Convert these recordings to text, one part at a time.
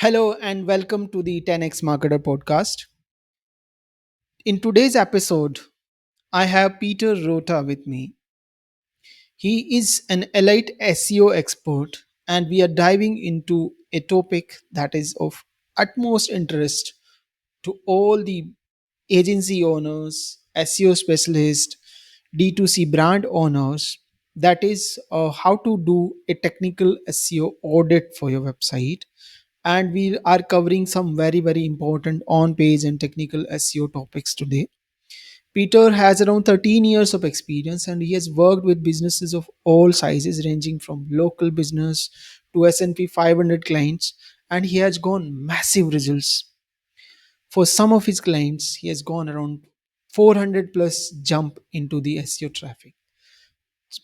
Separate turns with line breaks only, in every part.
Hello and welcome to the 10xMarketer podcast. In today's episode, I have Peter Rota with me. He is an elite SEO expert, and we are diving into a topic that is of utmost interest to all the agency owners, SEO specialists, D2C brand owners. That is how to do a technical SEO audit for your website. And we are covering some very important on page and technical SEO topics today. Peter has around 13 years of experience and he has worked with businesses of all sizes ranging from local business to S&P 500 clients, and he has gone massive results. For some of his clients he has gone around 400 plus jump into the SEO traffic.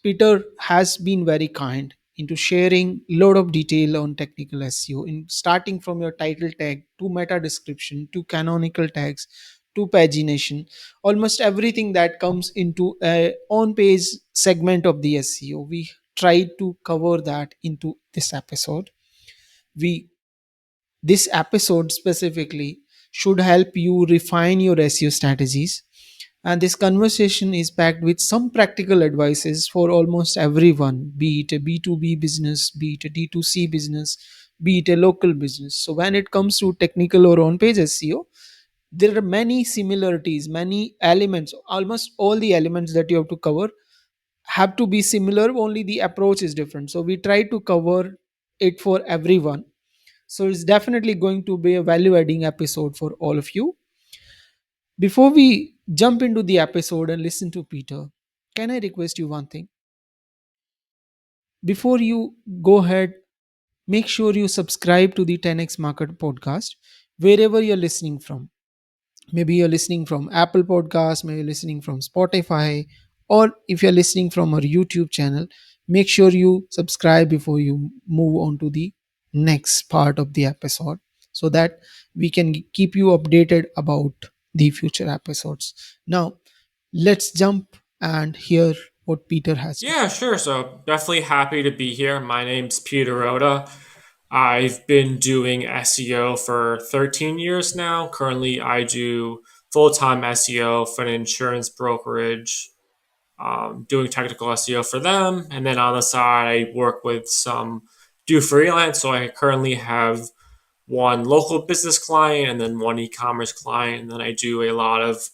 Peter has been very kind into sharing lot of detail on technical SEO, in starting from your title tag to meta description to canonical tags to pagination, almost everything that comes into a on page segment of the SEO. We tried to cover that into this episode. We This episode specifically should help you refine your SEO strategies, and this conversation is packed with some practical advices for almost everyone, be it a B2B business, be it a D2C business, be it a local business. So, when it comes to technical or on page SEO, there are many similarities, many elements, almost all the elements that you have to cover have to be similar, only the approach is different. So, we try to cover it for everyone. So, it's definitely going to be a value adding episode for all of you. Before we jump into the episode and listen to Peter, can I request you one thing? Before you go ahead, make sure you subscribe to the 10x Market podcast wherever you're listening from. Maybe you're listening from Apple Podcasts, maybe you're listening from Spotify, or if you're listening from our YouTube channel, make sure you subscribe before you move on to the next part of the episode so that we can keep you updated about the future episodes. Now, let's jump and hear what Peter has to
Yeah,
say.
sure. So definitely happy to be here. My name's Peter Rota. I've been doing SEO for 13 years now. Currently, I do full time SEO for an insurance brokerage, doing technical SEO for them. And then on the side, I work with do freelance. So I currently have one local business client and then one e commerce client. And then I do a lot of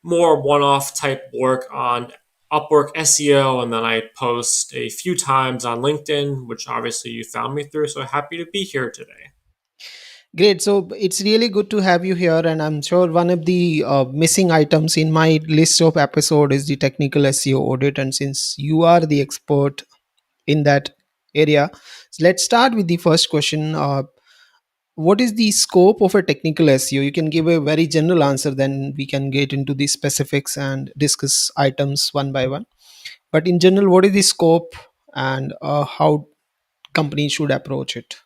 more one-off type work on Upwork SEO, and then I post a few times on LinkedIn, which obviously you found me through. So happy to be here today.
Great. So it's really good to have you here. And I'm sure one of the missing items in my list of episode is the technical SEO audit. And since you are the expert in that area, so let's start with the first question. What is the scope of a technical SEO? You can give a very general answer, then we can get into the specifics and discuss items one by one. But in general, what is the scope and how companies should approach it?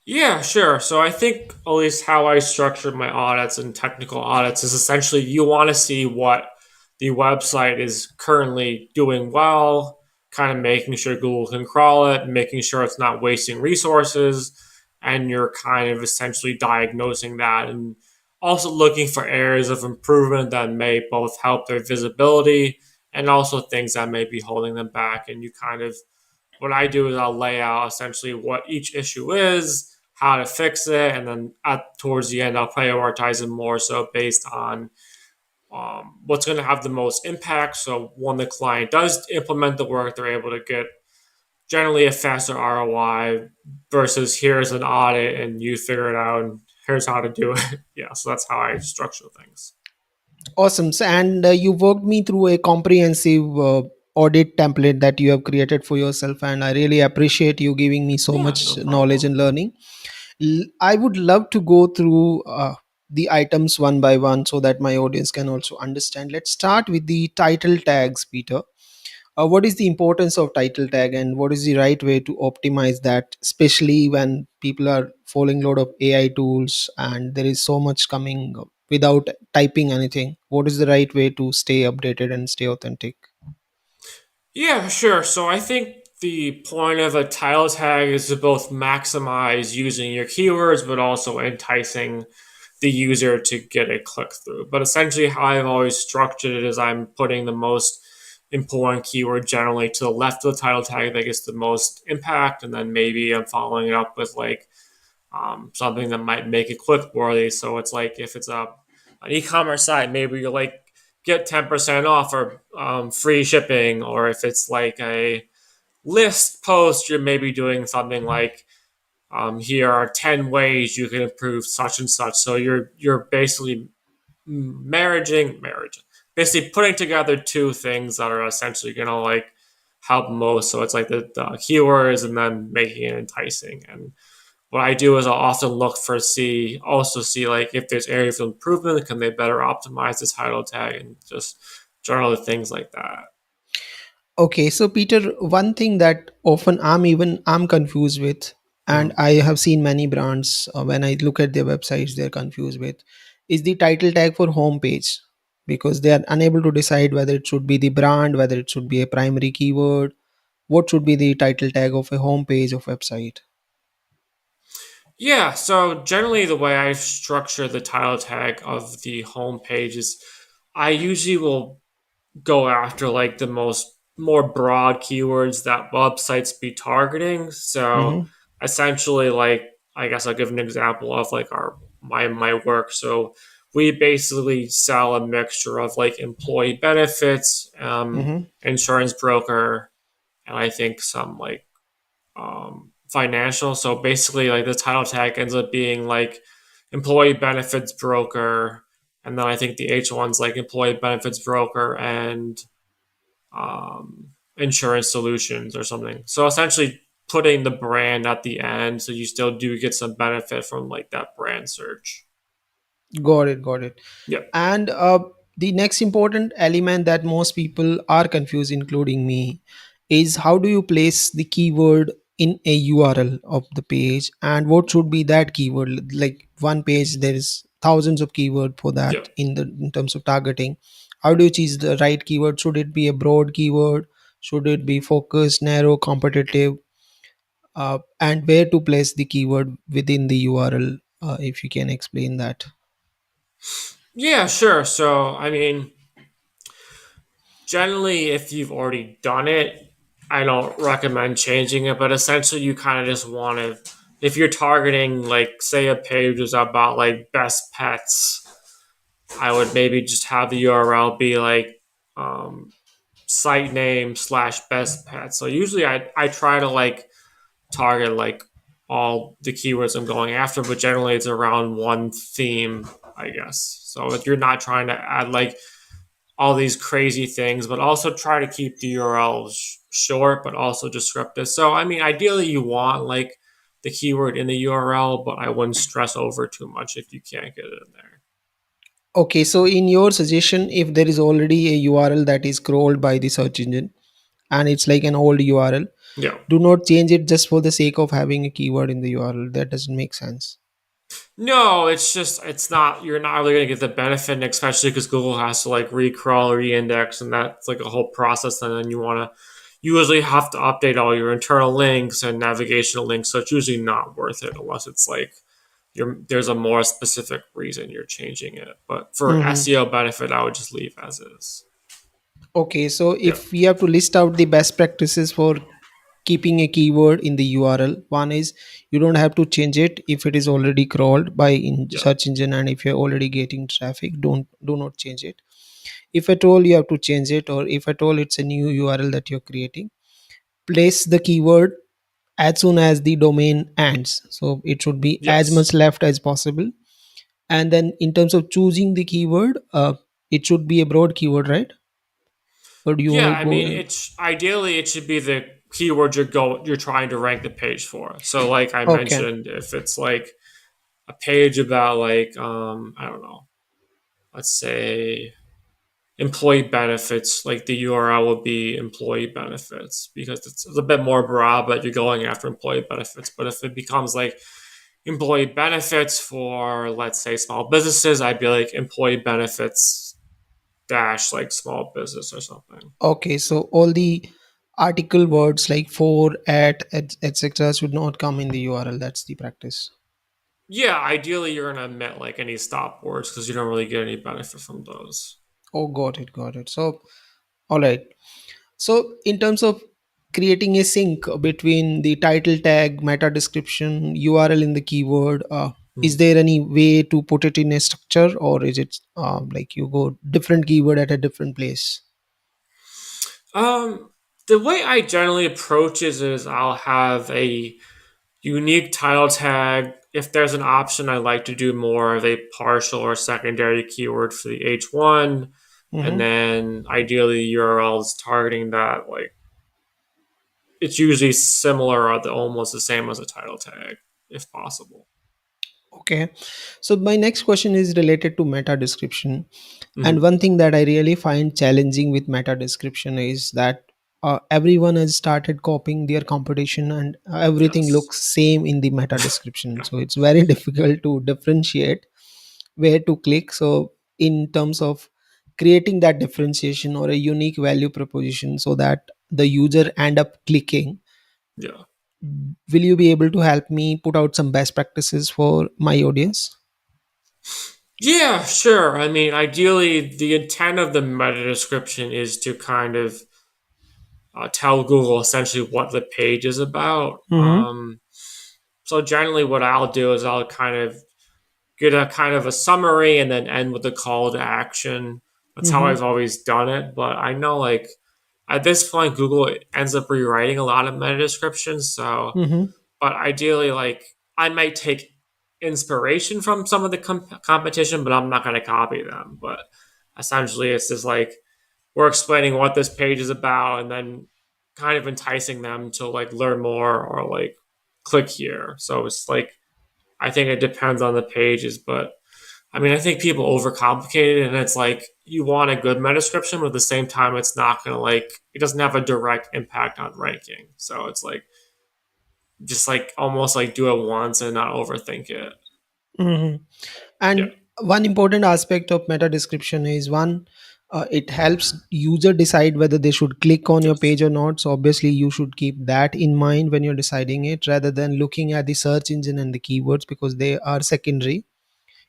Yeah, sure. So I think at least how I structured my audits and technical audits is essentially you want to see what the website is currently doing well, kind of making sure Google can crawl it, making sure it's not wasting resources, and you're kind of essentially diagnosing that and also looking for areas of improvement that may both help their visibility and also things that may be holding them back. And you kind of what I do is I'll lay out essentially what each issue is, how to fix it, and then towards the end I'll prioritize it more so based on what's going to have the most impact. So when the client does implement the work, they're able to get generally a faster ROI versus here's an audit and you figure it out and here's how to do it. Yeah, so that's how I structure things.
Awesome. So, and you walked me through a comprehensive audit template that you have created for yourself, and I really appreciate you giving me so
Yeah,
much
no
knowledge
problem.
and learning. I would love to go through the items one by one so that my audience can also understand. Let's start with the title tags, Peter. What is the importance of title tag, and what is the right way to optimize that, especially when people are following a lot of AI tools and there is so much coming without typing anything? What is the right way to stay updated and stay authentic?
Yeah, sure. So I think the point of a title tag is to both maximize using your keywords, but also enticing the user to get a click through. But essentially, how I've always structured it is I'm putting the most important keyword generally to the left of the title tag that gets the most impact, and then maybe I'm following it up with like something that might make it click worthy. So it's like if it's an e-commerce site, maybe you like get 10% off or free shipping, or if it's like a list post, you're maybe doing something like here are 10 ways you can improve such and such. So you're basically marriage basically putting together two things that are essentially gonna like help most. So it's like the keywords and then making it enticing. And what I do is I'll often look for see like if there's areas of improvement, can they better optimize the title tag and just general things like that.
Okay, so Peter, one thing that often I'm confused with, and
Mhm.
I have seen many brands when I look at their websites, they're confused with, is the title tag for homepage, because they are unable to decide whether it should be the brand, whether it should be a primary keyword, what should be the title tag of a homepage of website.
Yeah, so generally the way I structure the title tag of the home page is I usually will go after like the most more broad keywords that websites be targeting. So
Mm-hmm,
essentially like I guess I'll give an example of like our my work. So we basically sell a mixture of like employee benefits,
mm-hmm.
insurance broker, and I think some like financial. So basically, like the title tag ends up being like employee benefits broker, and then I think the H one's like employee benefits broker and insurance solutions or something. So essentially, putting the brand at the end, so you still do get some benefit from like that brand search.
Got it, got it.
Yep.
And the next important element that most people are confused, including me, is how do you place the keyword in a URL of the page, and what should be that keyword? Like one page, there is thousands of keyword for that
Yep.
in terms of targeting. How do you choose the right keyword? Should it be a broad keyword? Should it be focused, narrow, competitive? And where to place the keyword within the URL? If you can explain that.
Yeah, sure. So, I mean, generally, if you've already done it, I don't recommend changing it, but essentially, you kind of just want to, if you're targeting, like, say a page is about like best pets, I would maybe just have the URL be like um, site name slash best pets. So, usually, I try to like target like all the keywords I'm going after, but generally, it's around one theme, I guess. So, if you're not trying to add like all these crazy things, but also try to keep the URLs short, but also descriptive. So, I mean, ideally, you want like the keyword in the URL, but I wouldn't stress over too much if you can't get it in there.
Okay, so in your suggestion, if there is already a URL that is crawled by the search engine and it's like an old URL,
Yeah.
do not change it just for the sake of having a keyword in the URL. That doesn't make sense.
No, it's just it's not you're not really gonna get the benefit, and especially because Google has to like recrawl, reindex, and that's like a whole process. And then you usually have to update all your internal links and navigational links, so it's usually not worth it unless it's like there's a more specific reason you're changing it. But for
Mhm.
SEO benefit, I would just leave as is.
Okay, so
Yeah.
if we have to list out the best practices for keeping a keyword in the URL, one is you don't have to change it if it is already crawled by in
Yeah.
search engine, and if you're already getting traffic, do not change it. If at all you have to change it, or if at all it's a new URL that you're creating, place the keyword as soon as the domain ends, so it should be as
Yes.
much left as possible. And then in terms of choosing the keyword, it should be a broad keyword, right? Or do you want
Yeah.
to
I
go
mean, it's ideally it should be the keyword you're trying to rank the page for. So, like I
okay,
mentioned, if it's like a page about like I don't know, let's say employee benefits, like the URL would be employee benefits because it's a bit more broad, but you're going after employee benefits. But if it becomes like employee benefits for let's say small businesses, I'd be like employee benefits dash like small business or something.
okay, so all the article words like for, at, etc. should not come in the URL. That's the practice.
Yeah, ideally you're gonna omit like any stop words because you don't really get any benefit from those.
Oh, got it, got it. So, all right. So, in terms of creating a sync between the title tag, meta description, URL in the keyword,
Hmm.
is there any way to put it in a structure, or is it like you go different keyword at a different place?
Um, the way I generally approach it is I'll have a unique title tag. If there's an option, I like to do more of a partial or secondary keyword for the H1, and
Mm-hmm.
then ideally the URL is targeting that. Like it's usually similar or almost the same as a title tag, if possible.
Okay. So my next question is related to meta description. And
Hmm.
one thing that I really find challenging with meta description is that everyone has started copying their competition, and everything
Yes.
looks same in the meta description.
Yeah.
So it's very difficult to differentiate where to click. So in terms of creating that differentiation or a unique value proposition so that the user end up clicking,
Yeah.
will you be able to help me put out some best practices for my audience?
Yeah, sure. I mean, ideally, the intent of the meta description is to kind of tell Google essentially what the page is about.
Mm-hmm.
So generally, what I'll do is I'll kind of get a kind of a summary and then end with a call to action. That's how
Mm-hmm.
I've always done it. But I know, like at this point, Google ends up rewriting a lot of meta descriptions. So,
Mm-hmm.
but ideally, like I might take inspiration from some of the competition, but I'm not going to copy them. But essentially, it's just like we're explaining what this page is about and then kind of enticing them to like learn more or like click here. So it's like I think it depends on the pages, but I mean I think people overcomplicate it and it's like you want a good meta description, but at the same time it's not gonna like it doesn't have a direct impact on ranking. So it's like just like almost like do it once and not overthink it.
Mm-hmm.
Yeah.
And one important aspect of meta description is one, it helps user decide whether they should click on your
Yes.
page or not. So obviously you should keep that in mind when you're deciding it, rather than looking at the search engine and the keywords, because they are secondary.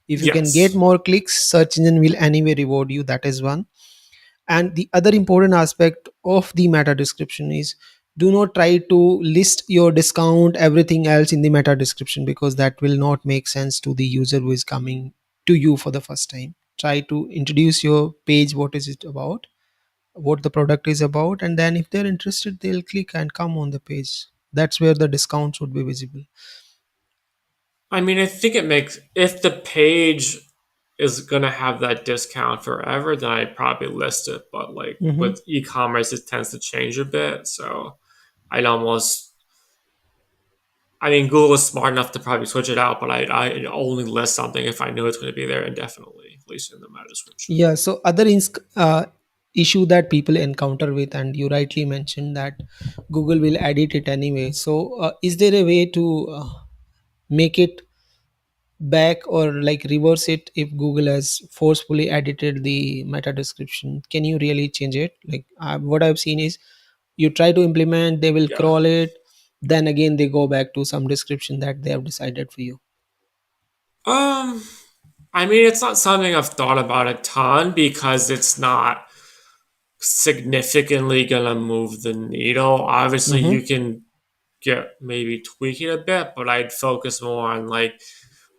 If you can get
Yes.
more clicks, search engine will anyway reward you. That is one. And the other important aspect of the meta description is, do not try to list your discount, everything else in the meta description, because that will not make sense to the user who is coming to you for the first time. Try to introduce your page, what is it about, what the product is about, and then if they're interested, they'll click and come on the page. That's where the discounts would be visible.
I mean I think it makes if the page is gonna have that discount forever, then I'd probably list it. But like
Mm-hmm.
with e-commerce, it tends to change a bit. So I'd almost, I mean, Google is smart enough to probably switch it out, but I only list something if I know it's going to be there indefinitely, at least in the meta description.
Yeah, so other issue that people encounter with, and you rightly mentioned that Google will edit it anyway. So, is there a way to make it back, or like reverse it, if Google has forcefully edited the meta description? Can you really change it? Like what I've seen is, you try to implement, they will
Yeah.
crawl it, then again they go back to some description that they have decided for you.
Um, I mean, it's not something I've thought about a ton because it's not significantly going to move the needle. Obviously,
Mm-hmm.
you can get maybe tweak it a bit, but I'd focus more on like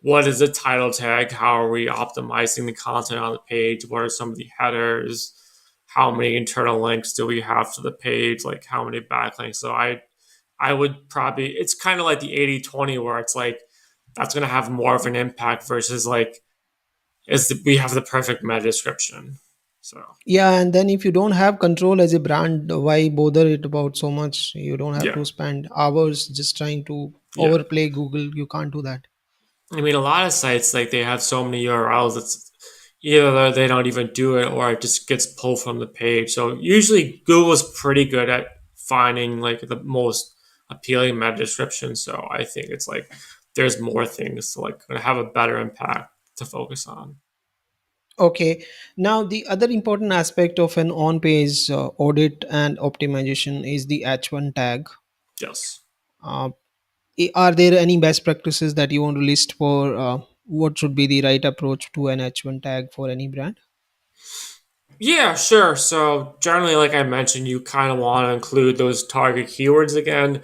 what is the title tag? How are we optimizing the content on the page? What are some of the headers? How many internal links do we have to the page? Like how many backlinks? So I would probably it's kind of like the 80-20 where it's like that's going to have more of an impact versus like we have the perfect meta description. So
Yeah, and then if you don't have control as a brand, why bother it about so much? You don't have
yeah,
to spend hours just trying to
yeah.
overplay Google. You can't do that.
I mean, a lot of sites like they have so many URLs. It's either they don't even do it or it just gets pulled from the page. So usually Google's pretty good at finding like the most appealing meta description. So I think it's like there's more things to like have a better impact to focus on.
Okay. Now, the other important aspect of an on page audit and optimization is the H1 tag.
Yes.
Uh, are there any best practices that you want to list for what should be the right approach to an H1 tag for any brand?
Yeah, sure. So generally, like I mentioned, you kind of want to include those target keywords again,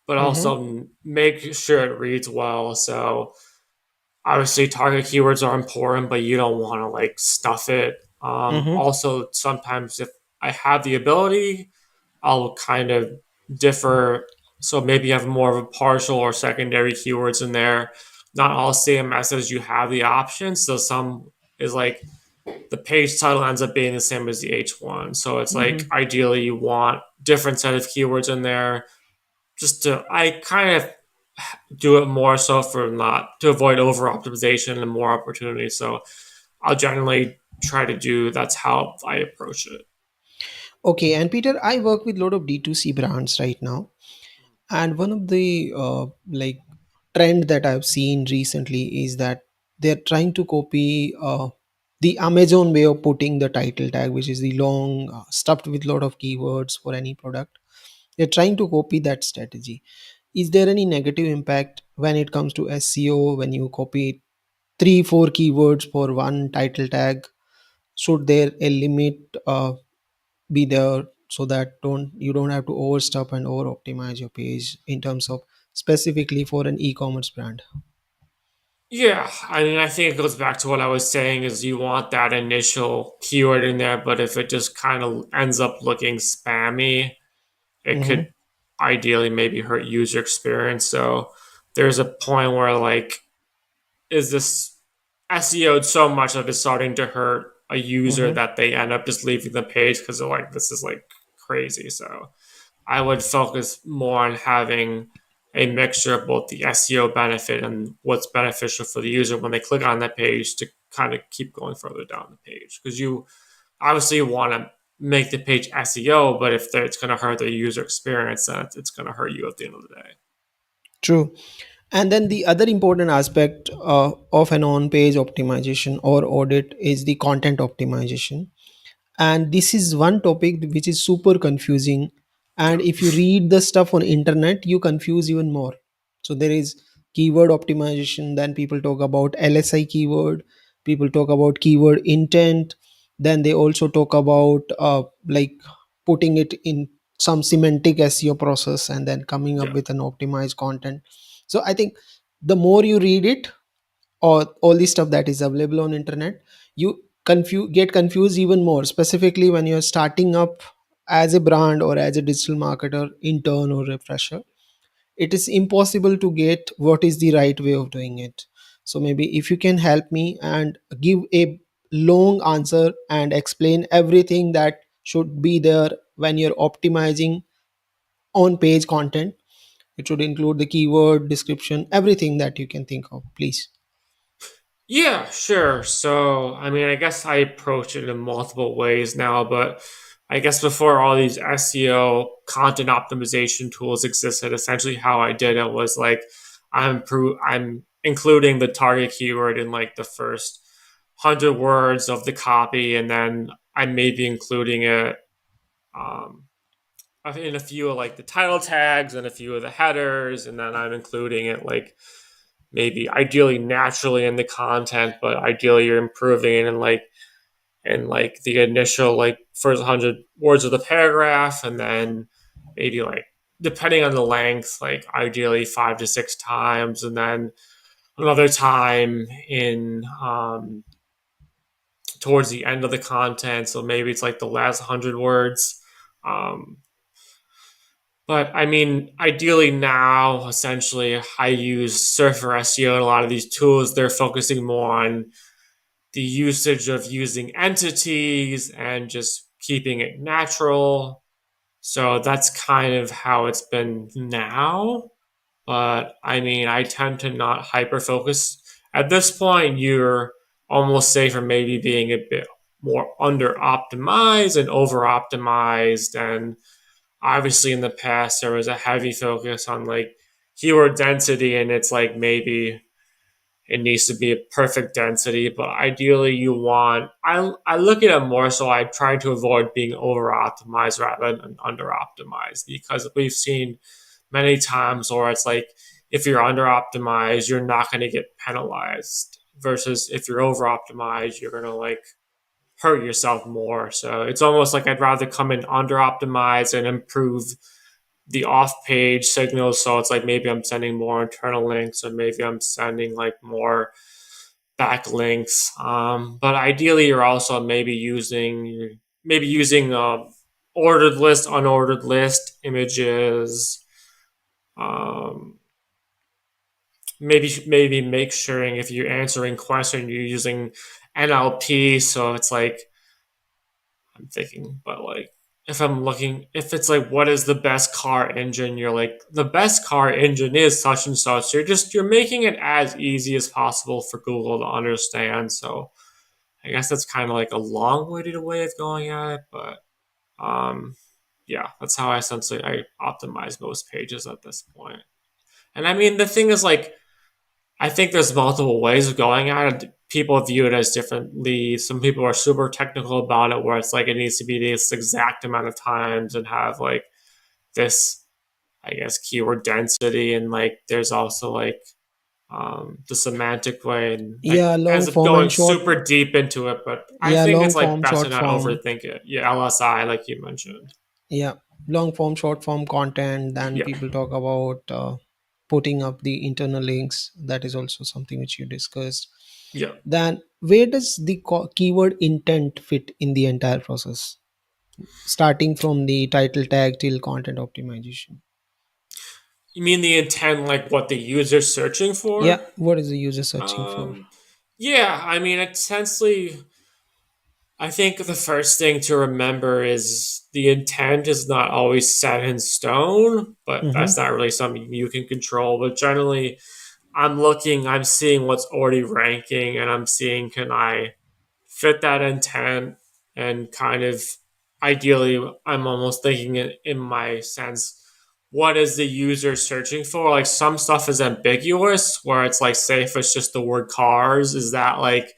but
Mm-hmm.
also make sure it reads well. So obviously, target keywords are important, but you don't want to like stuff it.
Mm-hmm.
Also, sometimes if I have the ability, I'll kind of differ. So maybe you have more of a partial or secondary keywords in there. Not all CMSs you have the option. So some is like the page title ends up being the same as the H1. So it's like
Mm-hmm.
ideally you want different set of keywords in there. Just to I kind of do it more so for not to avoid over optimization and more opportunity. So I'll generally try to do that's how I approach it.
Okay. And Peter, I work with a lot of D2C brands right now. And one of the trend that I've seen recently is that they're trying to copy the Amazon way of putting the title tag, which is the long stuffed with lot of keywords for any product. They're trying to copy that strategy. Is there any negative impact when it comes to SEO when you copy three, four keywords for one title tag? Should there a limit be there so that don't you don't have to overstuff and over optimize your page in terms of specifically for an e-commerce brand?
Yeah, I mean, I think it goes back to what I was saying is you want that initial keyword in there, but if it just kind of ends up looking spammy, it
Mm-hmm.
could ideally maybe hurt user experience. So there's a point where like, is this SEO'd so much that it's starting to hurt a user
Mm-hmm.
that they end up just leaving the page because they're like, this is like crazy. So I would focus more on having a mixture of both the SEO benefit and what's beneficial for the user when they click on that page to kind of keep going further down the page. Because you obviously want to make the page SEO, but if it's going to hurt the user experience, then it's going to hurt you at the end of the day.
True. And then the other important aspect of an on-page optimization or audit is the content optimization. And this is one topic which is super confusing, and
Yeah.
if you read the stuff on internet you confuse even more. So there is keyword optimization, then people talk about LSI keyword, people talk about keyword intent, then they also talk about putting it in some semantic SEO process and then coming up
Yeah.
with an optimized content. So I think the more you read it, or all the stuff that is available on internet, you get confused even more, specifically when you're starting up as a brand or as a digital marketer, intern or refresher. It is impossible to get what is the right way of doing it. So maybe if you can help me and give a long answer and explain everything that should be there when you're optimizing on page content. It should include the keyword description, everything that you can think of, please.
Yeah, sure. So, I mean, I guess I approach it in multiple ways now, but I guess before all these SEO content optimization tools existed, essentially how I did it was like I'm including the target keyword in like the first 100 words of the copy, and then I may be including it um, in a few of like the title tags and a few of the headers, and then I'm including it like maybe ideally naturally in the content, but ideally you're improving it in like the initial like first 100 words of the paragraph, and then maybe like depending on the length, like ideally 5 to 6 times, and then another time in towards the end of the content. So maybe it's like the last 100 words. Um, but I mean, ideally now, essentially, I use Surfer SEO and a lot of these tools. They're focusing more on the usage of using entities and just keeping it natural. So that's kind of how it's been now. But I mean, I tend to not hyper focus. At this point, you're almost safer maybe being a bit more under optimized and over optimized. And obviously, in the past, there was a heavy focus on like keyword density, and it's like maybe it needs to be a perfect density, but ideally you want I look at it more so I try to avoid being over optimized rather than under optimized, because we've seen many times where it's like if you're under optimized, you're not going to get penalized versus if you're over optimized, you're going to like hurt yourself more. So it's almost like I'd rather come in under optimized and improve the off page signals. So it's like maybe I'm sending more internal links or maybe I'm sending like more backlinks. But ideally, you're also maybe using ordered list, unordered list images. Um, maybe make sure if you're answering question, you're using NLP. So it's like I'm thinking, but like if I'm looking, if it's like what is the best car engine, you're like the best car engine is such and such. You're making it as easy as possible for Google to understand. So I guess that's kind of like a long-winded way of going at it, but um, yeah, that's how I essentially I optimize most pages at this point. And I mean, the thing is, like, I think there's multiple ways of going at it. People view it as differently. Some people are super technical about it, where it's like it needs to be this exact amount of times and have like this, I guess, keyword density. And like, there's also like the semantic way, and like
Yeah, long
ends up
form
going
and short.
super deep into it. But I
Yeah,
think
long
it's like
form,
best to
short
not
form.
overthink it. Yeah, LSI, like you mentioned.
Yeah, long form, short form content. Then
Yeah,
people talk about putting up the internal links. That is also something which you discussed.
yeah.
Then where does the keyword intent fit in the entire process, starting from the title tag till content optimization?
You mean the intent, like what the user's searching
Yeah,
for?
what is the user searching for?
Um, yeah, I mean, essentially, I think the first thing to remember is the intent is not always set in stone, but
Mm-hmm.
that's not really something you can control. But generally, I'm seeing what's already ranking, and I'm seeing can I fit that intent, and kind of ideally, I'm almost thinking in my sense, what is the user searching for? Like some stuff is ambiguous, where it's like, say, if it's just the word cars, is that like,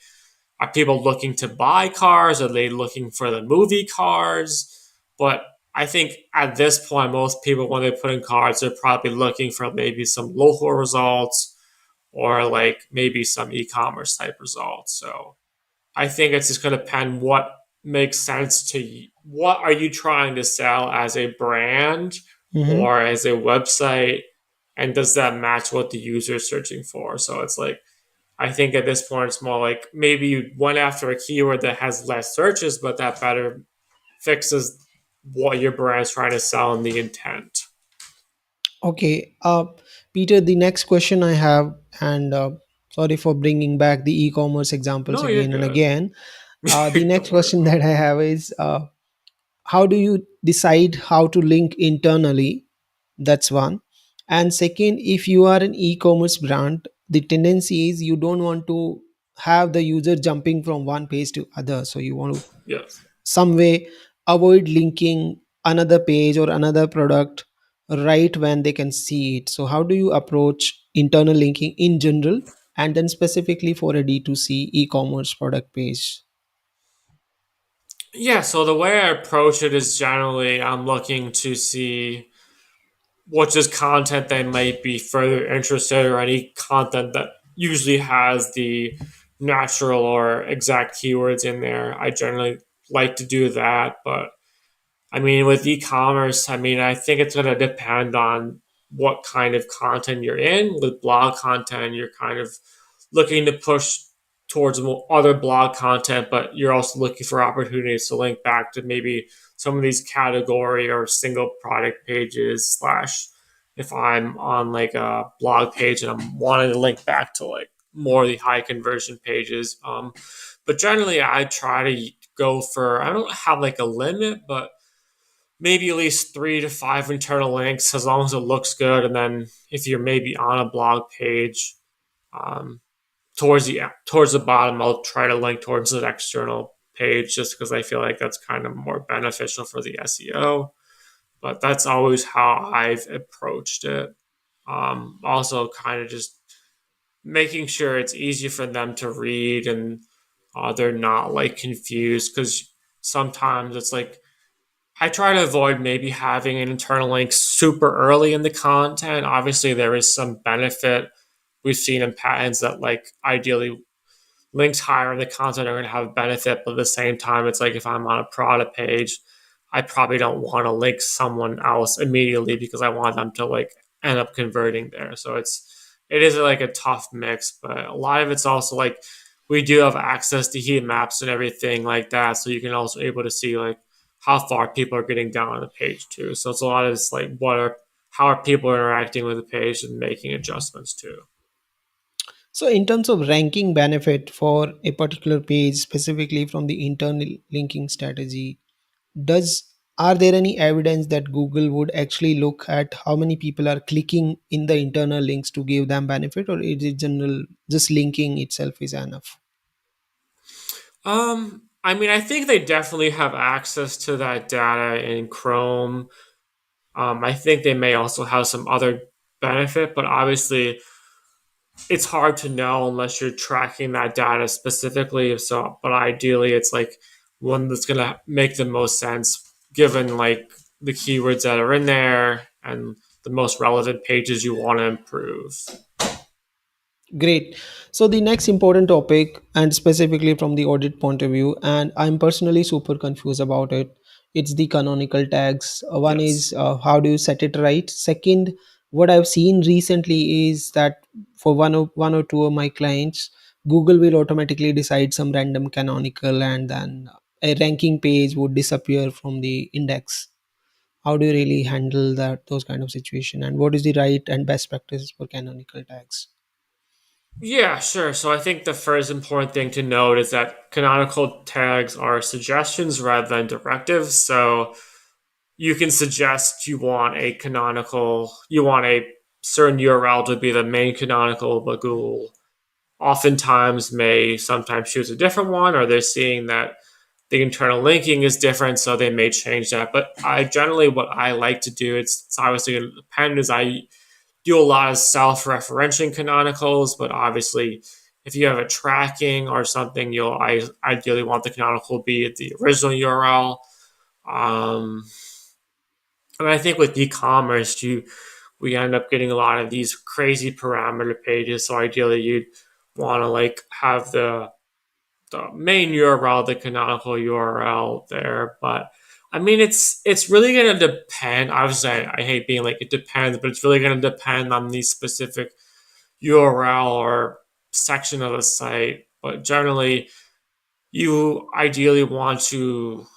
are people looking to buy cars? Are they looking for the movie Cars? But I think at this point, most people, when they put in cars, they're probably looking for maybe some local results or like maybe some e-commerce type results. So I think it's just going to depend what makes sense to you. What are you trying to sell as a brand
Mm-hmm.
or as a website? And does that match what the user is searching for? So it's like, I think at this point, it's more like maybe you went after a keyword that has less searches, but that better fixes what your brand's trying to sell and the intent.
Okay, Peter, the next question I have, and sorry for bringing back the e-commerce examples
No, you're
again and
good.
again. The
Don't
next
worry
question
about
that I have is, how do you decide how to link internally? That's one. And second, if you are an e-commerce brand, the tendency is you don't want to have the user jumping from one page to other, so you want to
it. Yes.
some way avoid linking another page or another product right when they can see it. So how do you approach internal linking in general, and then specifically for a D2C e-commerce product page?
Yeah, so the way I approach it is generally I'm looking to see what is content they might be further interested, or any content that usually has the natural or exact keywords in there. I generally like to do that, but I mean, with e-commerce, I mean, I think it's going to depend on what kind of content you're in. With blog content, you're kind of looking to push towards other blog content, but you're also looking for opportunities to link back to maybe some of these category or single product pages. Slash, if I'm on like a blog page and I'm wanting to link back to like more of the high conversion pages. But generally, I try to go for, I don't have like a limit, but maybe at least 3 to 5 internal links as long as it looks good. And then if you're maybe on a blog page, um, towards the bottom, I'll try to link towards an external page just because I feel like that's kind of more beneficial for the SEO. But that's always how I've approached it. Also, kind of just making sure it's easy for them to read and they're not like confused because sometimes it's like I try to avoid maybe having an internal link super early in the content. Obviously, there is some benefit we've seen in patents that like ideally links higher in the content are going to have benefit, but at the same time, it's like if I'm on a product page, I probably don't want to link someone else immediately because I want them to like end up converting there. So it is like a tough mix, but a lot of it's also like we do have access to heat maps and everything like that, so you can also able to see like how far people are getting down on the page too. So it's a lot of this like what are how are people interacting with the page and making adjustments too.
So, in terms of ranking benefit for a particular page, specifically from the internal linking strategy, does are there any evidence that Google would actually look at how many people are clicking in the internal links to give them benefit, or is it general just linking itself is enough?
I mean, I think they definitely have access to that data in Chrome. I think they may also have some other benefit, but obviously it's hard to know unless you're tracking that data specifically. So, but ideally, it's like one that's gonna make the most sense given like the keywords that are in there and the most relevant pages you want to improve.
Great. So the next important topic, and specifically from the audit point of view, and I'm personally super confused about it. It's the canonical tags. One is
Yes.
how do you set it right? Second, what I've seen recently is that for one or two of my clients, Google will automatically decide some random canonical, and then a ranking page would disappear from the index. How do you really handle that those kind of situation? And what is the right and best practices for canonical tags?
Yeah, sure. So I think the first important thing to note is that canonical tags are suggestions rather than directives. So you can suggest you want a certain URL to be the main canonical, but Google oftentimes may sometimes choose a different one, or they're seeing that the internal linking is different, so they may change that. But I generally, what I like to do, it's obviously going to depend, is I do a lot of self-referencing canonicals, but obviously if you have a tracking or something, I ideally want the canonical to be the original URL. Um, and I think with e-commerce, we end up getting a lot of these crazy parameter pages. So ideally, you'd want to like have the main URL, the canonical URL there. But I mean, it's really going to depend. Obviously, I hate being like it depends, but it's really going to depend on the specific URL or section of the site. But generally, you ideally want to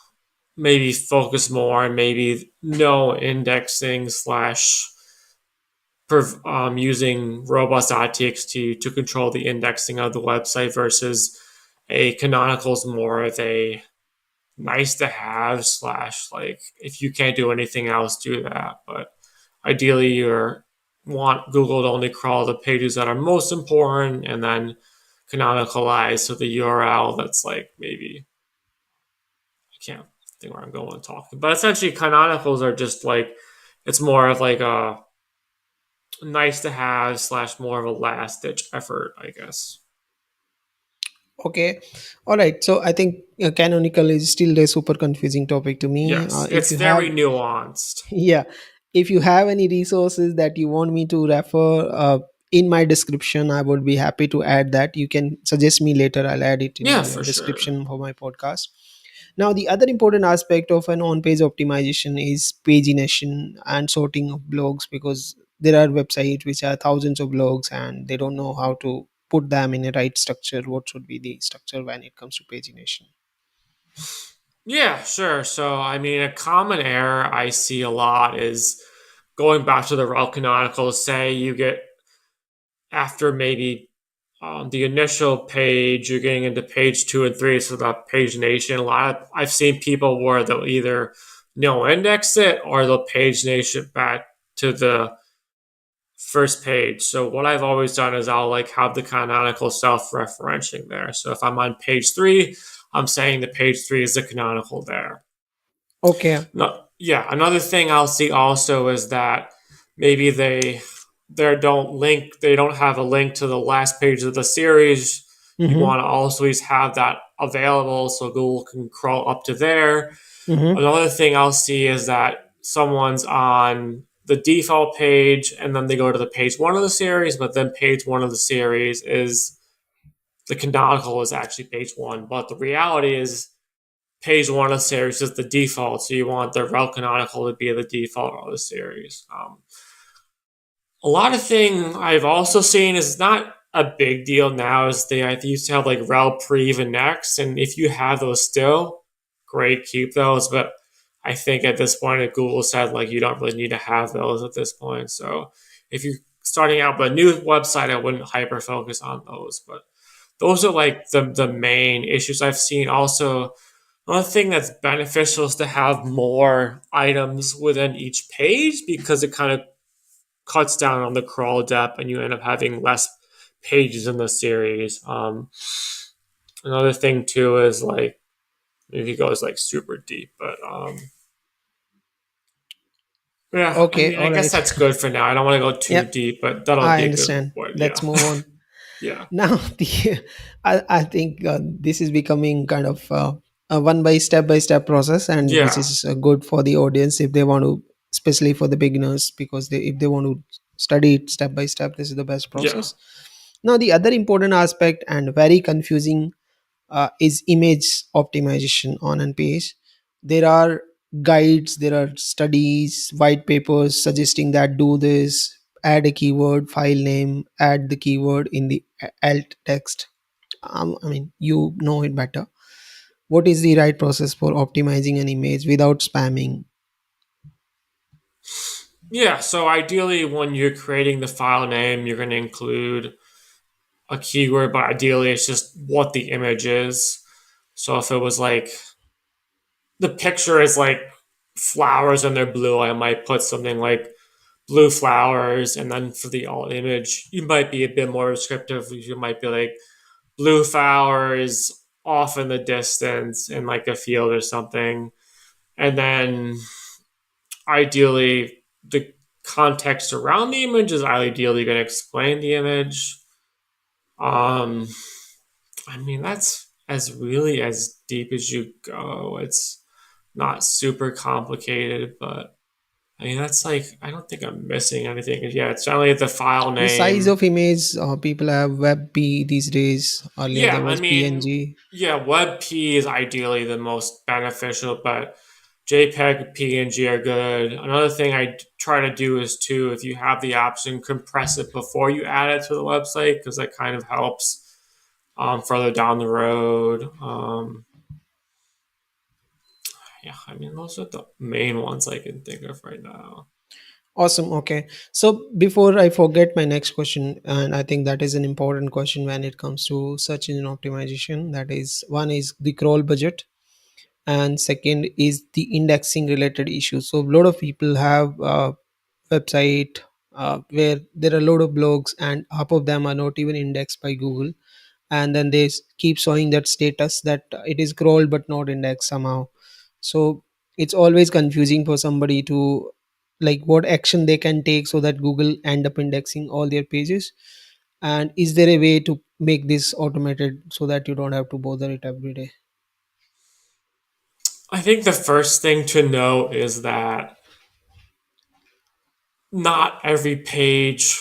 maybe focus more on maybe no indexing slash using robots.txt to control the indexing of the website versus a canonical is more of a nice to have slash like if you can't do anything else do that, but ideally you want Google to only crawl the pages that are most important and then canonicalize so the URL that's like maybe I can't think where I'm going talking, but essentially canonicals are just like it's more of like a nice to have slash more of a last ditch effort, I guess.
Okay, all right. So I think canonical is still a super confusing topic to me.
Yes,
If
it's
you have,
very nuanced.
yeah, if you have any resources that you want me to refer in my description, I would be happy to add that. You can suggest me later. I'll add it in
Yeah,
the
for sure.
description for my podcast. Now, the other important aspect of an on-page optimization is pagination and sorting of blogs, because there are websites which are thousands of blogs and they don't know how to put them in a right structure. What should be the structure when it comes to pagination?
Yeah, sure. So, I mean, a common error I see a lot is going back to the route canonical. Say you get after maybe the initial page, you're getting into page two and three, so that pagination. A lot of I've seen people where they'll either no index it or they'll pagination it back to the first page. So what I've always done is I'll like have the canonical self-referencing there. So if I'm on page three, I'm saying the page three is the canonical there.
Okay.
No, yeah. Another thing I'll see also is that maybe they they don't have a link to the last page of the series. You
Mm-hmm.
want to always have that available so Google can crawl up to there.
Mm-hmm.
Another thing I'll see is that someone's on the default page and then they go to the page one of the series, but then page one of the series is the canonical is actually page one. But the reality is page one of the series is the default, so you want the rel canonical to be the default of the series. A lot of thing I've also seen is not a big deal now. Is they I used to have like rel prev and next, and if you have those still, great, keep those. But I think at this point, Google said like you don't really need to have those at this point. So if you're starting out with a new website, I wouldn't hyper focus on those. But those are like the main issues I've seen. Also, another thing that's beneficial is to have more items within each page because it kind of cuts down on the crawl depth and you end up having less pages in the series. Another thing too is like if he goes like super deep, but yeah, I
Okay,
mean, I
all
guess
right.
that's good for now. I don't want to go too
Yep,
deep, but that'll
I
be a good
understand.
point.
Let's
Yeah,
move on.
yeah,
Now, I think this is becoming kind of a one by step process, and this
yeah,
is good for the audience if they want to, especially for the beginners, because if they want to study it step by step, this is the best
yeah.
process. Now, the other important aspect and very confusing is image optimization on a page. There are guides, there are studies, white papers suggesting that do this, add a keyword, file name, add the keyword in the alt text. I mean, you know it better. What is the right process for optimizing an image without spamming?
Yeah, so ideally, when you're creating the file name, you're going to include a keyword, but ideally, it's just what the image is. So if it was like the picture is like flowers and they're blue, I might put something like blue flowers. And then for the alt image, you might be a bit more descriptive. You might be like blue flowers off in the distance in like a field or something. And then ideally, the context around the image is ideally going to explain the image. Um, I mean, that's as really as deep as you go. It's not super complicated, but I mean, that's like, I don't think I'm missing anything. Yeah, it's generally the file
The size
name.
of image, people have WebP these days. Earlier
Yeah,
there
I
was
mean,
PNG.
yeah, WebP is ideally the most beneficial, but JPEG, PNG are good. Another thing I try to do is too, if you have the option, compress it before you add it to the website because that kind of helps further down the road. Yeah, I mean, those are the main ones I can think of right now.
Awesome. Okay. So before I forget my next question, and I think that is an important question when it comes to search engine optimization. That is, one is the crawl budget, and second is the indexing related issues. So a lot of people have website where there are a lot of blogs, and half of them are not even indexed by Google, and then they keep showing that status that it is crawled but not indexed somehow. So it's always confusing for somebody to like what action they can take so that Google end up indexing all their pages. And is there a way to make this automated so that you don't have to bother it every day?
I think the first thing to know is that not every page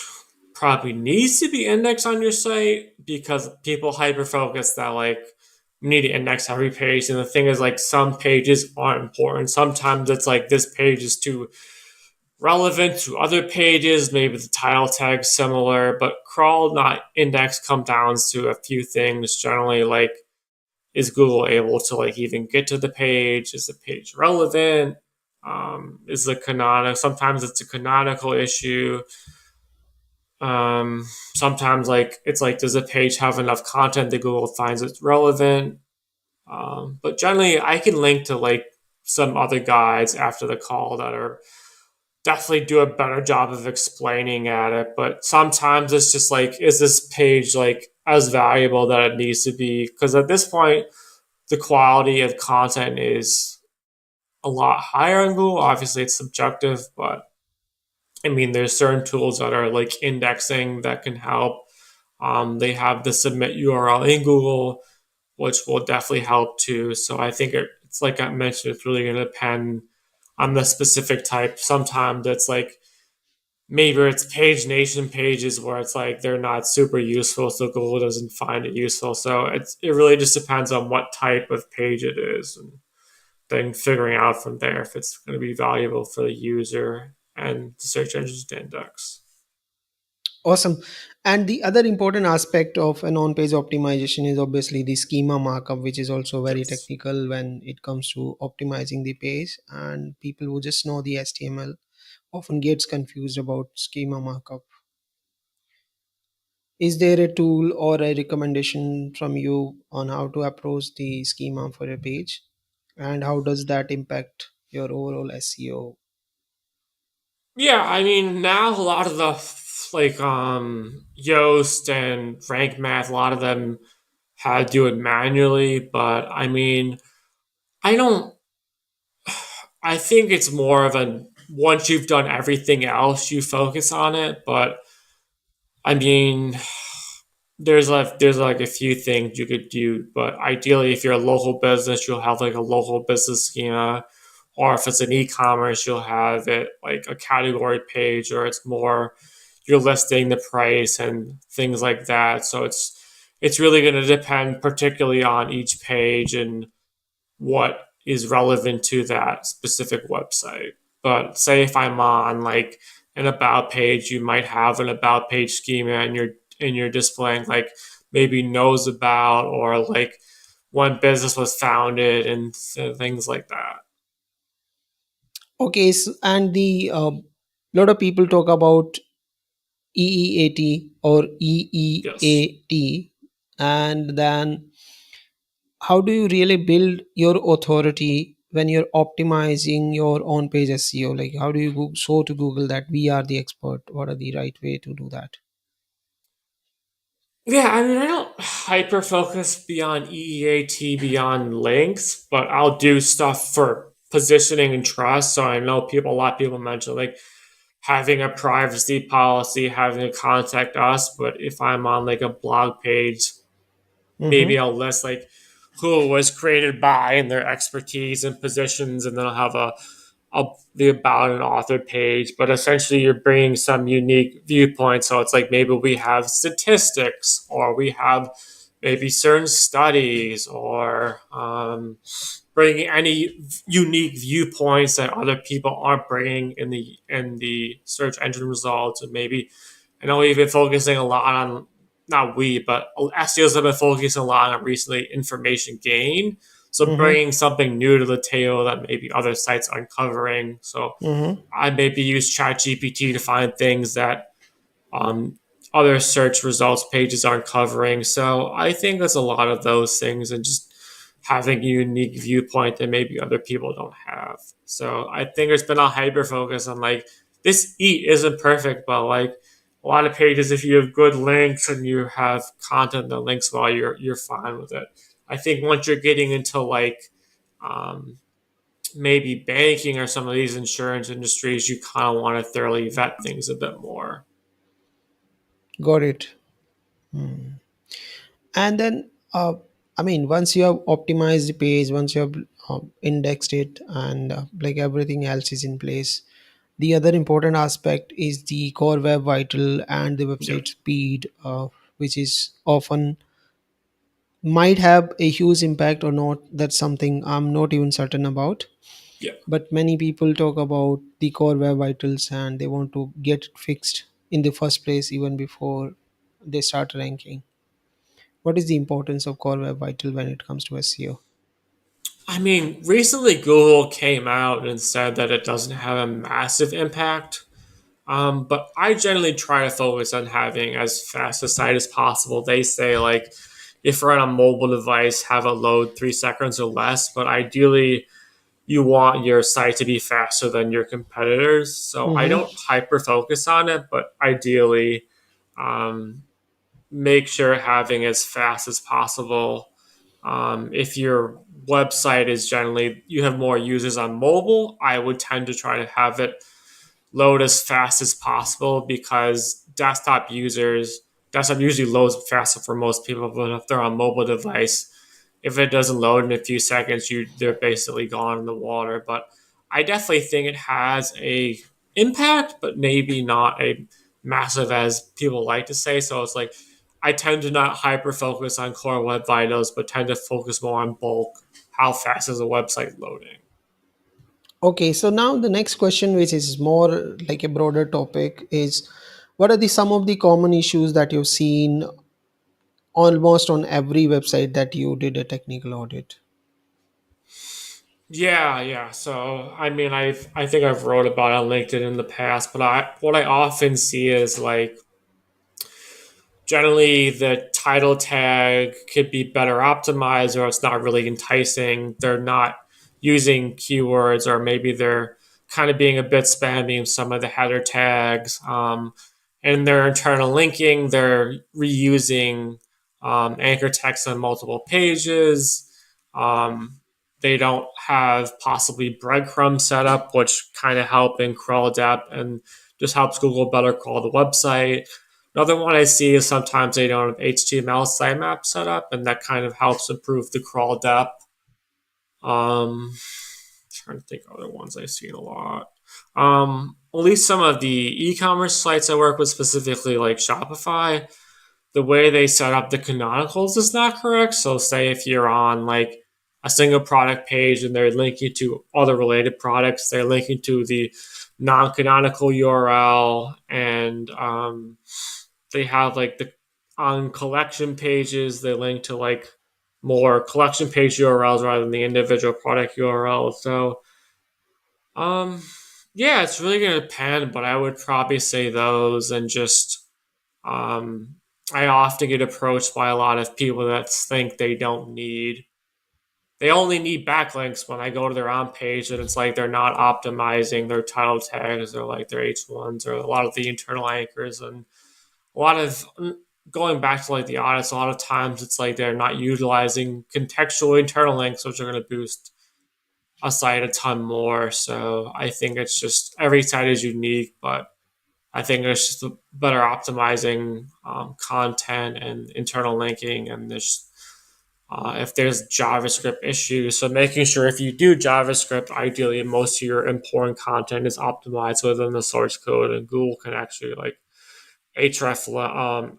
probably needs to be indexed on your site because people hyper focus that like you need to index every page. And the thing is, like, some pages aren't important. Sometimes it's like this page is too relevant to other pages. Maybe the title tag's similar, but crawl, not index, come down to a few things. Generally, like, is Google able to like even get to the page? Is the page relevant? Is the canonical? Sometimes it's a canonical issue. Um, Sometimes like it's like, does the page have enough content that Google finds it's relevant? But generally, I can link to like some other guides after the call that are definitely do a better job of explaining at it. But sometimes it's just like, is this page like as valuable that it needs to be? Because at this point, the quality of content is a lot higher on Google. Obviously, it's subjective, but I mean, there's certain tools that are like indexing that can help. They have the submit URL in Google, which will definitely help too. So I think it's like I mentioned, it's really going to depend on the specific type. Sometimes it's like maybe it's pagination pages where it's like they're not super useful, so Google doesn't find it useful. So it really just depends on what type of page it is, and then figuring out from there if it's going to be valuable for the user and the search engines to index.
Awesome. And the other important aspect of an on-page optimization is obviously the schema markup, which is also very
Yes.
technical when it comes to optimizing the page. And people who just know the HTML often gets confused about schema markup. Is there a tool or a recommendation from you on how to approach the schema for a page? And how does that impact your overall SEO?
Yeah, I mean now a lot of the like Yoast and Rank Math, a lot of them had to do it manually, but I mean I don't I think it's more of a once you've done everything else, you focus on it. But I mean, there's like a few things you could do, but ideally, if you're a local business, you'll have like a local business schema, or if it's an e-commerce, you'll have it like a category page, or it's more you're listing the price and things like that. So it's really going to depend particularly on each page and what is relevant to that specific website. But say if I'm on like an about page, you might have an about page schema and you're displaying like maybe knows about or like when business was founded and things like that.
Okay, so, and the lot of people talk about EEAT or
Yes.
EEAT, and then how do you really build your authority when you're optimizing your on page SEO? Like, how do you show to Google that we are the expert? What are the right way to do that?
Yeah, I mean, I don't hyper focus beyond EEAT, beyond links, but I'll do stuff for positioning and trust. So I know a lot of people mention like having a privacy policy, having to contact us. But if I'm on like a blog page, maybe
Mm-hmm.
I'll list like who it was created by and their expertise and positions, and then I'll have the about an author page. But essentially, you're bringing some unique viewpoint. So it's like maybe we have statistics, or we have maybe certain studies, or bringing any unique viewpoints that other people aren't bringing in the search engine results, and maybe I know we've been focusing a lot on not we, but SEOs have been focusing a lot on recently information gain. So
Mm-hmm.
bringing something new to the table that maybe other sites aren't covering. So
Mm-hmm.
I maybe use ChatGPT to find things that um, other search results pages aren't covering. So I think there's a lot of those things and just having a unique viewpoint that maybe other people don't have. So I think there's been a hyper focus on like this eat isn't perfect, but like a lot of pages, if you have good links and you have content that links well, you're fine with it. I think once you're getting into like um, maybe banking or some of these insurance industries, you kind of want to thoroughly vet things a bit more.
Got it. And then, I mean, once you have optimized the page, once you have indexed it, and like everything else is in place, the other important aspect is the core web vital and the
Yeah.
website speed, which is often might have a huge impact or not. That's something I'm not even certain about.
Yeah.
But many people talk about the core web vitals and they want to get it fixed in the first place even before they start ranking. What is the importance of core web vital when it comes to SEO?
I mean, recently Google came out and said that it doesn't have a massive impact. But I generally try to focus on having as fast a site as possible. They say like if you're on a mobile device, have a load 3 seconds or less. But ideally, you want your site to be faster than your competitors. So I
Mm-hmm.
don't hyper focus on it, but ideally, um, make sure having as fast as possible. If your website is generally you have more users on mobile, I would tend to try to have it load as fast as possible because desktop usually loads faster for most people, but if they're on mobile device, if it doesn't load in a few seconds, they're basically gone in the water. But I definitely think it has a impact, but maybe not a massive as people like to say. So it's like I tend to not hyper focus on core web vitals, but tend to focus more on bulk. How fast is a website loading?
Okay, so now the next question, which is more like a broader topic, is what are the some of the common issues that you've seen almost on every website that you did a technical audit?
Yeah, yeah. So I think I've wrote about it on LinkedIn in the past, but I what I often see is like generally the title tag could be better optimized or it's not really enticing. They're not using keywords or maybe they're kind of being a bit spammy in some of the header tags. And their internal linking, they're reusing anchor text on multiple pages. Um, they don't have possibly breadcrumbs set up, which kind of help in crawl depth and just helps Google better crawl the website. Another one I see is sometimes they don't have HTML sitemap set up, and that kind of helps improve the crawl depth. Trying to think of other ones I've seen a lot. At least some of the e-commerce sites I work with, specifically like Shopify, the way they set up the canonicals is not correct. So, say if you're on like a single product page and they're linking to other related products, they're linking to the non-canonical URL, and they have like the on collection pages they link to like more collection page URLs rather than the individual product URL. So um yeah, it's really gonna depend, but I would probably say those and just um I often get approached by a lot of people that think they only need backlinks when I go to their on page and it's like they're not optimizing their title tags or like their H1s or a lot of the internal anchors and a lot of going back to like the audits, a lot of times it's like they're not utilizing contextual internal links, which are going to boost a site a ton more. So I think it's just every site is unique, but I think it's just better optimizing content and internal linking, and there's if there's JavaScript issues. So making sure if you do JavaScript, ideally most of your important content is optimized within the source code, and Google can actually like href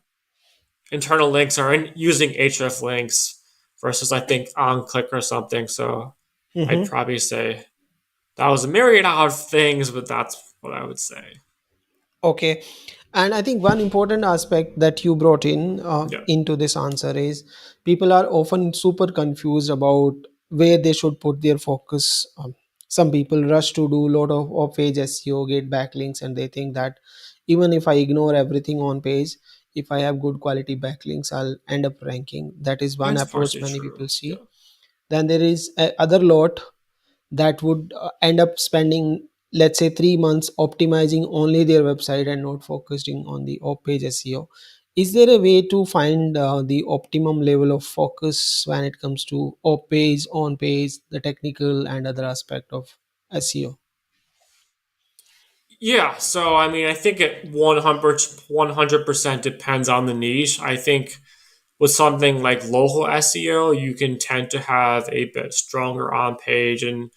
internal links are using href links versus I think on click or something. So I'd
Mhm.
probably say that was a myriad of things, but that's what I would say.
Okay. And I think one important aspect that you brought
Yeah.
into this answer is people are often super confused about where they should put their focus. Some people rush to do a lot of off-page SEO, get backlinks, and they think that even if I ignore everything on page, if I have good quality backlinks, I'll end up ranking. That is one
That's
approach
partially
many
true.
people see.
Yeah.
Then there is a other lot that would end up spending, let's say, 3 months optimizing only their website and not focusing on the off page SEO. Is there a way to find the optimum level of focus when it comes to off page, on page, the technical and other aspect of SEO?
Yeah. So, I think it 100% depends on the niche. I think with something like local SEO, you can tend to have a bit stronger on page and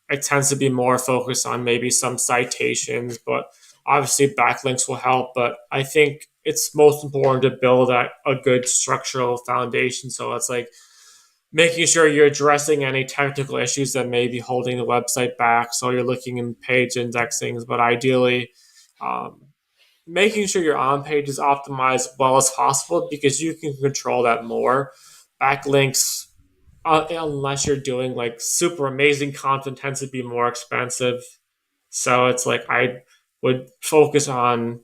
it tends to be more focused on maybe some citations, but obviously backlinks will help. But I think it's most important to build a good structural foundation. So it's like making sure you're addressing any technical issues that may be holding the website back. So you're looking in page indexings, but ideally, um, making sure your on page is optimized as well as possible because you can control that more. Backlinks, unless you're doing like super amazing content, tends to be more expensive. So it's like I would focus on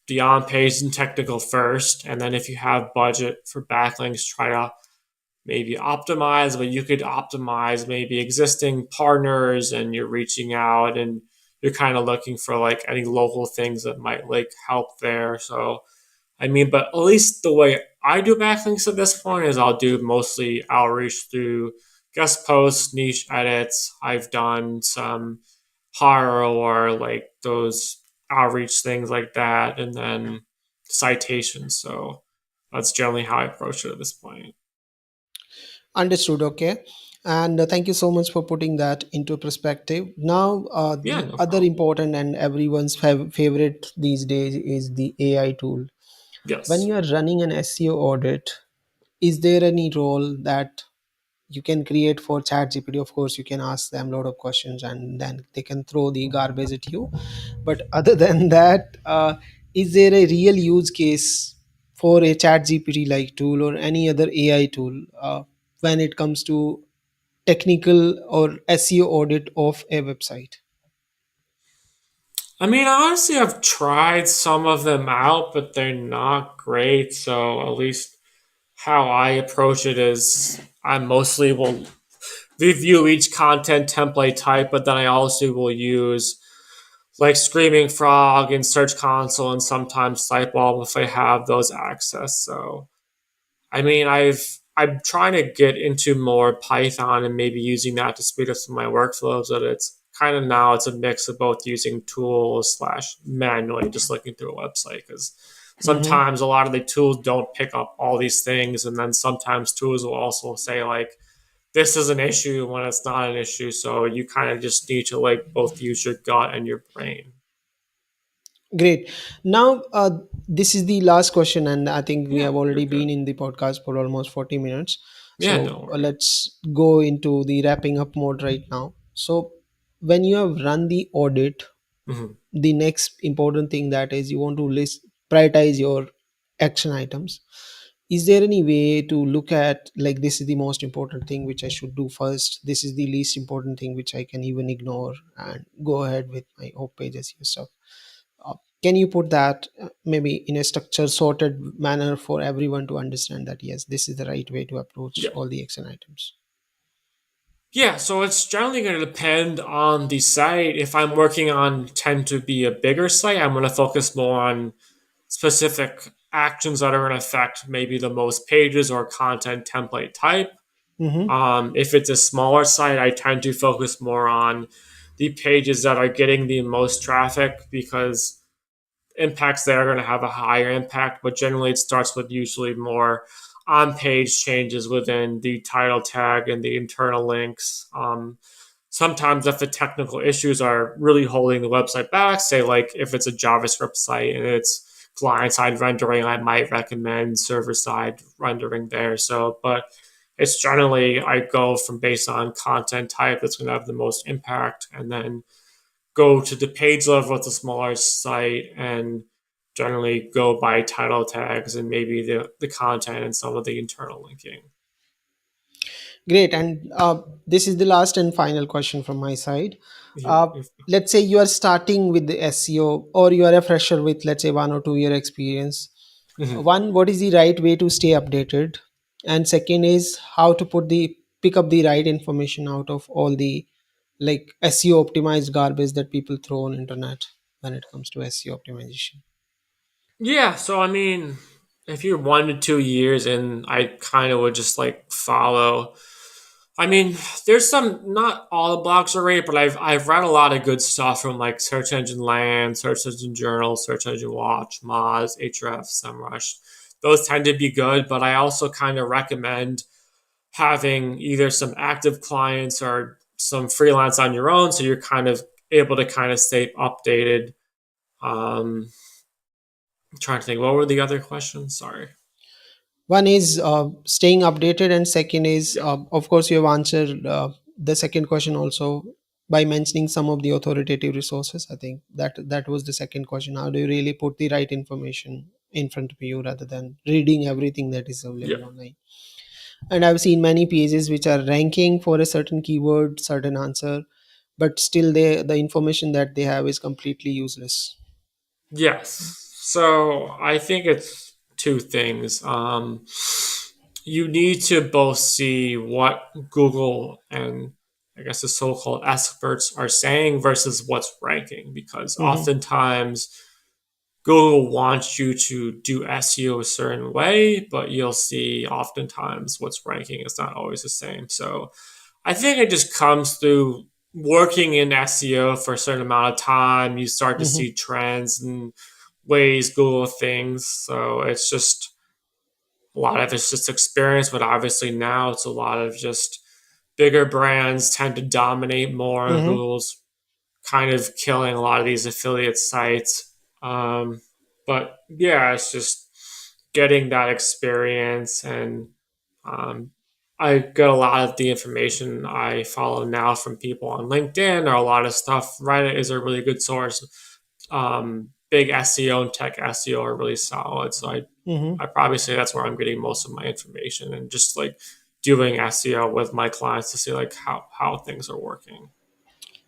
the on page and technical first, and then if you have budget for backlinks, try to maybe optimize, but you could optimize maybe existing partners and you're reaching out and you're kind of looking for like any local things that might like help there. So, but at least the way I do backlinks at this point is I'll do mostly outreach through guest posts, niche edits. I've done some horror or like those. outreach, things like that, and then citations. So that's generally how I approach it at this point.
Understood. Okay. And thank you so much for putting that into perspective. Now,
Yeah,
the
no
other
problem.
important and everyone's favorite these days is the AI tool. When
Yes.
you are running an SEO audit, is there any role that you can create for ChatGPT? Of course, you can ask them a lot of questions and then they can throw the garbage at you. But other than that, is there a real use case for a ChatGPT like tool or any other AI tool when it comes to technical or SEO audit of a website?
I mean, honestly, I've tried some of them out, but they're not great. So at least how I approach it is I mostly will review each content template type, but then I also will use like Screaming Frog and Search Console and sometimes Sitebulb if I have those access. So I mean, I'm trying to get into more Python and maybe using that to speed up some of my workflows. But it's kind of now it's a mix of both using tools slash manually just looking through a website because
Mhm.
sometimes a lot of the tools don't pick up all these things, and then sometimes tools will also say like this is an issue when it's not an issue. So you kind of just need to like both use your gut and your brain.
Great. Now, this is the last question, and I think we
Yeah,
have
you're
already been
good.
in the podcast for almost 40 minutes.
Yeah,
So,
no worry.
let's go into the wrapping up mode right now. So, when you have run the audit,
Mhm.
the next important thing that is you want to list prioritize your action items. Is there any way to look at like this is the most important thing which I should do first, this is the least important thing which I can even ignore and go ahead with my op pages and stuff? uh, can you put that maybe in a structured sorted manner for everyone to understand that yes, this is the right way to approach
Yeah.
all the action items?
Yeah, so it's generally going to depend on the site. If I'm working on tend to be a bigger site, I'm going to focus more on specific actions that are going to affect maybe the most pages or content template type.
Mm-hmm.
If it's a smaller site, I tend to focus more on the pages that are getting the most traffic because impacts there are going to have a higher impact, but generally it starts with usually more on page changes within the title tag and the internal links. Sometimes, if the technical issues are really holding the website back, say like if it's a JavaScript site and it's client side rendering, I might recommend server side rendering there. So, but it's generally I go from based on content type that's going to have the most impact, and then go to the page level with a smaller site and generally go by title tags and maybe the content and some of the internal linking.
Great. And this is the last and final question from my side.
Yeah.
Uh, let's say you are starting with the SEO or you are a fresher with, let's say, 1 or 2 year experience.
Mhm.
One, what is the right way to stay updated? And second is how to pick up the right information out of all the like SEO optimized garbage that people throw on internet when it comes to SEO optimization.
Yeah, so I mean, if you're 1 to 2 years in, I kind of would just like follow. I mean, there's some not all the blogs are great, but I've read a lot of good stuff from like Search Engine Land, Search Engine Journal, Search Engine Watch, Moz, Href, SEMrush. Those tend to be good, but I also kind of recommend having either some active clients or some freelance on your own, so you're kind of able to kind of stay updated. I'm trying to think, what were the other questions? Sorry.
One is staying updated, and second is,
Yeah.
of course, you have answered the second question also by mentioning some of the authoritative resources. I think that was the second question. How do you really put the right information in front of you rather than reading everything that is
Yeah.
available online? And I've seen many pages which are ranking for a certain keyword, certain answer, but still the information that they have is completely useless.
Yes. So I think it's two things. You need to both see what Google and I guess the so-called experts are saying versus what's ranking, because
Hmm.
oftentimes Google wants you to do SEO a certain way, but you'll see oftentimes what's ranking is not always the same. So I think it just comes through. working in SEO for a certain amount of time, you start to
Mm-hmm.
see trends and ways Google things. So it's just a lot of it's just experience, but obviously now it's a lot of just bigger brands tend to dominate more.
Mm-hmm.
Google's kind of killing a lot of these affiliate sites. But yeah, it's just getting that experience, and um, I get a lot of the information I follow now from people on LinkedIn or a lot of stuff. Reddit is a really good source. Big SEO and tech SEO are really solid. So
Mm-hmm.
I probably say that's where I'm getting most of my information, and just like doing SEO with my clients to see like how things are working.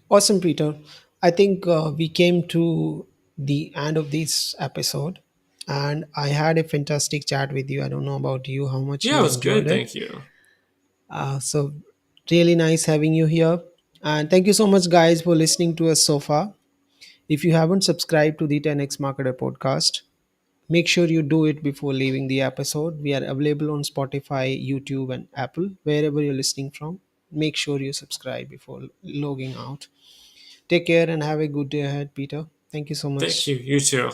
Awesome, Peter. I think we came to the end of this episode, and I had a fantastic chat with you. I don't know about you, how much
Yeah, it
you
was
enjoyed
good.
it.
Thank you.
So, really nice having you here. And thank you so much, guys, for listening to us so far. If you haven't subscribed to the 10x Marketer podcast, make sure you do it before leaving the episode. We are available on Spotify, YouTube, and Apple, wherever you're listening from. Make sure you subscribe before logging out. Take care and have a good day ahead, Peter. Thank you so
Thank
much.
you. You too.